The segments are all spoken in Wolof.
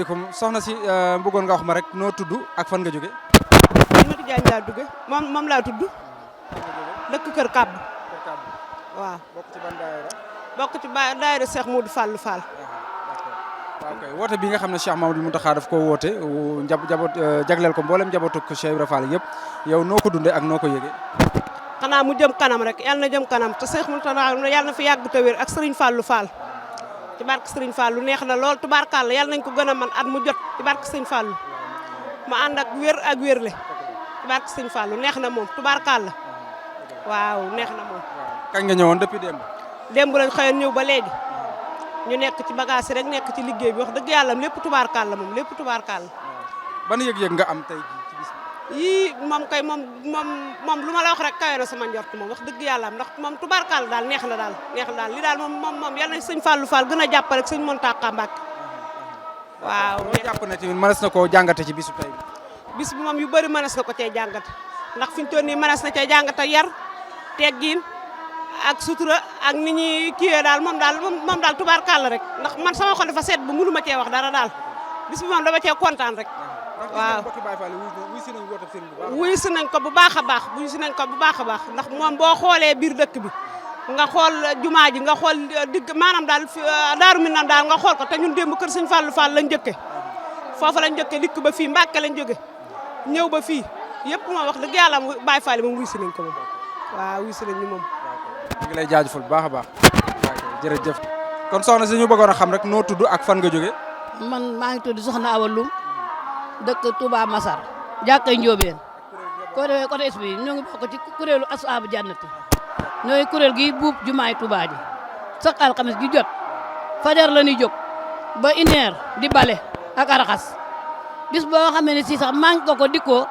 asalaamaaleykum soxna si bëggoon nga wax ma rek noo tudd ak fan nga jóge. Mati Diagne laa dugge moom laa tudd dëkk Kër Kàbb waaw. bokk ci ban daayira. bokk ci daayira Cheikh Modou Fallou Fall. waaw kay woote bi nga xam ne Cheikh Mamadou Mountakha daf ko woote njaboot jagleel ko mboolem njabootuk Cheikh Ibra Fall yëpp yow noo ko dundee ak noo ko yëgee. xanaa mu jëm kanam rek yàlla na jëm kanam te Cheikh Mountakha yàlla na fi yàgg te wér ak Serigne Fallou Fall ci barke Serigne Fallou neex na lool tubaarkàlla yàlla nañ ko gën a man at mu jot ci barke Serigne Fallou mu ànd ak wér ak wérle ci barke Serigne Fallou neex na moom tubaarkàlla waaw neex na moom. kañ nga ñëwoon depuis démb. démb lañ xëyoon ñëw ba léegi ñu nekk ci bagage yi rek nekk ci liggéey bi wax dëgg yàlla lépp tubaarkàlla moom lépp tubaarkàlla. ban yëg-yëg nga am tey jii ci bis bi. yii moom kay moom lu ma la wax rek kawe na sama njort moom wax dëgg yàlla am ndax moom tubaarkàlla daal neex na daal li daal moom yal na sëñ Fallou Fall gën a jàppale ak sëñ Mountakha Mbacké waaw. jàpp na tamit mënees na koo jàngate ci bisu tey bi. bis bi moom yu bëri mënees na ko cee jàngate ndax fi ñu toll nii mënees na cee jàngate yar teggiin ak sutura ak ni ñuy kiiyee daal moom daal tubaarkàlla rek ndax man sama xol dafa seet bu mënu ma cee wax dara daal bis bi moom dama cee kontaan rek. waaw wuy si nañ ko bu baax a baax ndax moom boo xoolee biir dëkk bi nga xool jumaa ji nga xool digg maanaam daal daaru mi nam daal nga xool ko te ñun démb kër sëñ Fallou Fall lañ njëkke foofu lañ njëkke dikk ba fii Mbàkke lañ jóge ñëw ba fii yëpp moom wax dëgg yàlla Baye Fall moom wuy si nañ ko moom waaw wuy si nañ ñu moom. ñu ngi lay jaajëfal bu baax a baax. jërëjëf kon soxna si ñu bëggoon a xam rek noo tudd ak fan nga jóge. man maa ngi tudd Soxna Awa Loum dëkk Touba Massar jàkkay Njóobeen côté es bi ñoo ngi bokk ci kuréelu Asaabu Jannati ñooy kuréel gi buub jumaay Touba ji sax alxames gi jot fajar la ñuy jóg ba 1h di bale ak araxas bis boo xamee ne si sax manqué ko dikkoo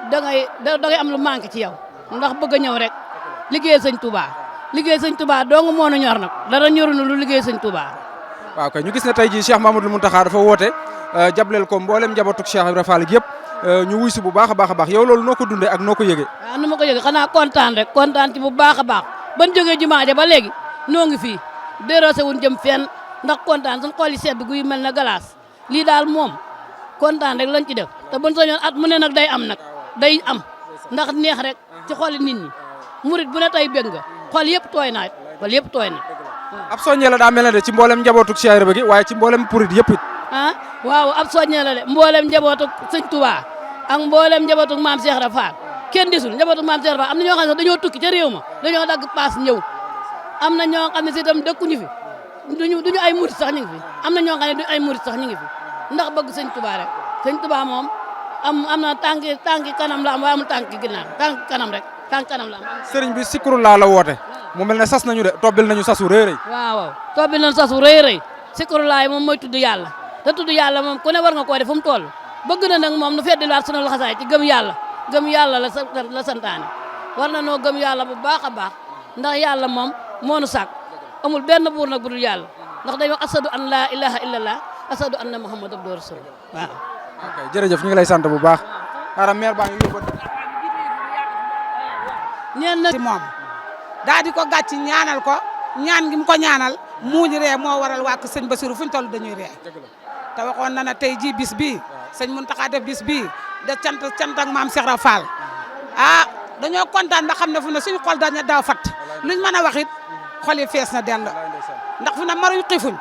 da ngay am lu manqué ci yow ndax bëgg a ñëw rek liggéey sëñ Touba dong moo nu ñor nag dara ñorunu lu liggéey sëñ Touba. waaw kay ñu gis ne tey jii Cheikh Mamadou Mountakha dafa woote jableel ko mboolem njabootuk Cheikh Ibra Fall yëpp ñu wuy si bu baax a baax yow loolu noo ko dundee ak noo ko yëgee. waaw nu ma ko yëgee xanaa kontaan rek kontaan ci bu baax a baax ban jógee jumaa ja ba léegi noo ngi fii déroosé wuñ jëm fenn ndax kontaan suñ xool yi sedd guy mel na glace lii daal moom kontaan rek lañ ci def te buñ sañoon at mu ne nag day am ndax neex rek ci xooli nit ñi murit bu ne tey bëgg nga xool yëpp tooy na ab soññee la daa mel ne de ci mboolem njabootuk Cheikh Ibra gi waaye ci mboolem purit yëpp it. waaw ab soññee la de mboolem njabootuk sëñ Touba ak mboolem njabootuk maam Cheikh Ibra Fall kenn disul njabootuk maam Cheikh Ibra Fall am na ñoo xam ne dañoo tukki ca réew ma dañoo dagg paas ñëw am na ñoo xam ne si itam dëkkuñu fi duñu ay murit sax ñu ngi fi am na ñoo xam ne duñu ay murit sax ñu ngi fi ndax bëgg sëñ Touba rek sëñ Touba moom am na tànki kanam la am waaye amul tànki ginnaaw tànki kanam rek tànki kanam la am. sëriñ bi sikuru laa la woote mu mel ne sas nañu de tobbil nañu sasu rëy rëy. waaw tobbil nañu sasu rëy rëy sikuru laay moom mooy tudd yàlla te tudd yàlla moom ku ne war nga koo def fu mu toll bëgg na nag moom nu feddiwaat sunu laxasaay ci gëm yàlla la santaane war na noo gëm yàlla bu baax a baax ndax yàlla moom moo nu sàkk amul benn buur nag bu dul yàlla ndax dañoo asadu an laa ilaha illallah asadu anna muhammadu abdu rasul waaw. ok jërëjëf ñu ngi lay sant bu baax. xaaral maire baa ngi yóbbu. ñeen na ci moom daa di ko gàcc ñaanal ko ñaan gi mu ko ñaanal muuñu ree moo waral waa ko sëñ Bassirou fu ñu toll dañuy ree te waxoon na ne tey jii bis bii sëñ Mountakha def bis bii da cant ak maam Cheikh Ibra Fall dañoo kontaan ba xam ne fu ne suñu xol dañu daaw fat luñ mën a wax it xol yi fees na dell ndax fu ne maruñ xiifuñ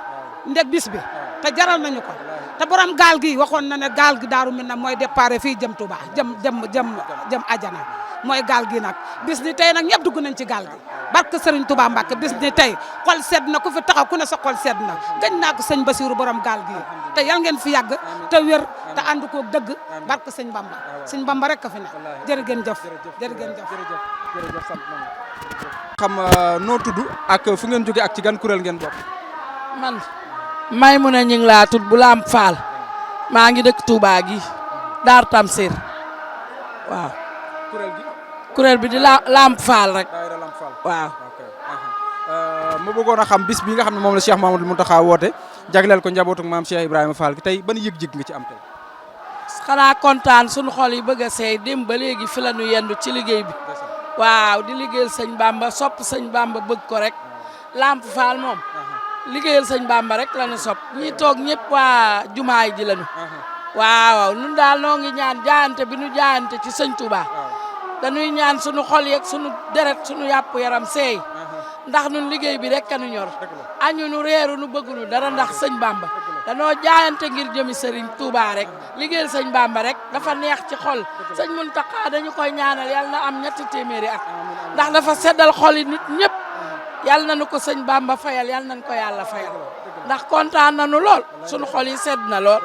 ndeg bis bi te jaral nañu ko te borom gaal gi waxoon na ne gaal gi Daaru Minam mooy départ fii jëm Touba jëm Ajana mooy gaal gi nag bis ni tey nag ñëpp dugg nañ ci gaal gi barke Serigne Touba Mbacke bis ni tey xol sedd na ku fi taxaw ku ne sa xol sedd na gañ naa ko sëñ Bassirou borom gaal gi te yal ngeen fi yàgg te wér te ànd ko dëgg barke sëñ Bamba rek ka fi ne jërë ngeen jëf. sant nañu xam noo tudd ak fu ngeen jóge ak ci gan kuréel ngeen bokk. man Maymuna ñi ngi laa tudd bu Lamp Fall maa ngi dëkk Touba gi Daaru Tamsir waaw. kuréel bi di Lamp Fall rek. waaw. ma bëggoon a xam bis bi nga xam ne moom la Cheikh Mamadou Mountakha woote jagleel ko njabootuk maam Cheikh Ibrahima Fall gi tey ban yëg-yëg nga ci am tey. xanaa kontaan suñu xol yi bëgg a seey dem ba léegi fi la ñu yendu ci liggéey bi waaw di liggéeyal sëñ Bamba sopp sëñ Bamba bëgg ko rek Lamp Fall moom liggéeyal sëñ Bamba rek la ñu sopp ñi toog ñëpp waa jumaay ji lañu waaw nun daal noo ngi ñaan jaayante bi nu jaayante ci sëñ Touba dañuy ñaan sunu xol yeeg sunu deret sunu yàpp yaram seey ndax nun liggéey bi rek kanu ñor añu nu reeru nu bëggunu dara ndax sëñ Bamba danoo jaayante ngir jëmi sëriñ Touba rek liggéeyal sëñ Bamba rek dafa neex ci xol sëñ Mountakha dañu koy ñaanal yàlla na am 3 téeméeri at ndax dafa seddal xol yi nit ñëpp yàlla nañu ko sëñ Bamba fayal yàlla nañu ko yàlla fayal ndax kontaan nañu lool sunu xol yi sedd na lool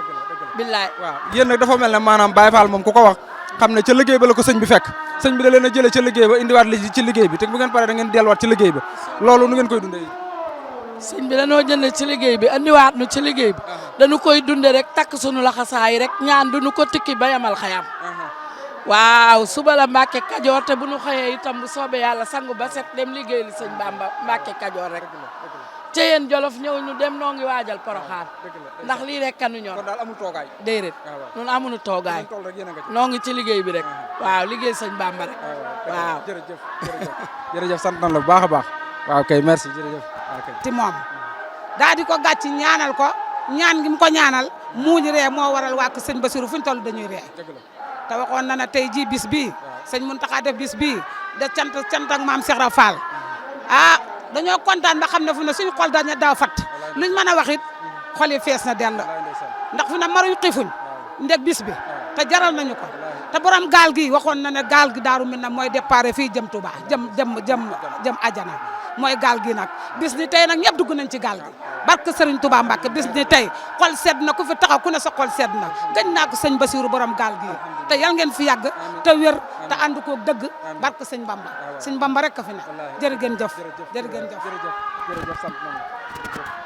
billaay. waaw yéen nag dafa mel ne maanaam Baye Fall moom ku ko wax xam ne ca liggéey ba la ko sëñ bi fekk sëñ bi da leen a jëlee ca liggéey ba indiwaat li ci liggéey bi te bu ngeen paree da ngeen delluwaat ci liggéey ba loolu nu ngeen koy dundee. sëñ bi dañoo jënd ci liggéey bi andiwaat nu ci liggéey bi dañu koy dunde rek takk sunu laxasaay rek ñaan duñu ko tikki ba yamal xayam waaw suba la Mbàkke Kajoor te bu nu xëyee itam bu soobee yàlla sangu ba set dem liggéey li sëñ Bamba Mbàkke Kajoor rek ci yéen Jolof ñëw ñu dem noo ngi waajal Poroxaan ndax lii rek kanu ñor kon daal amul toogaay. déedéet nun amuñu toogaay noo ngi ci liggéey bi rek waaw liggéey sëñ Bamba rek waaw jërëjëf jërëjëf sant nañ la bu baax a baax waaw kay merci jërëjëf ci moom daa di ko gàcc ñaanal ko ñaan gi mu ko ñaanal muuñ ree moo waral waa kër sëñ Bassirou fu ñu toll dañuy ree te waxoon na ne tey jii bis bii sëñ Mountakha def bis bii da cant ak maam Cheikh Ibra Fall dañoo kontaan ba xam ne fu ne suñu xol dañu daaw fat luñ mën a wax it xol yi fees na dell ndax fu ne maruñ xiifuñ ndeg bis bi te jaral nañu ko te borom gaal gi waxoon na ne gaal gi Daaru Minam mooy départ fii jëm Touba jëm Ajana mooy gaal gi nag bis ni tey nag ñëpp dugg nañ ci gaal gi barke Serigne Touba Mbacke bis ni tey xol sedd na ku fi taxaw ku ne sa xol sedd na gëj naa ko sëñ Bassirou borom gaal gi te yal ngeen fi yàgg te wér te ànd ko dëgg barke sëñ Bamba rek ka fi ne jërë ngeen jëf jërë ngeen jëf jërëjëf sant nañu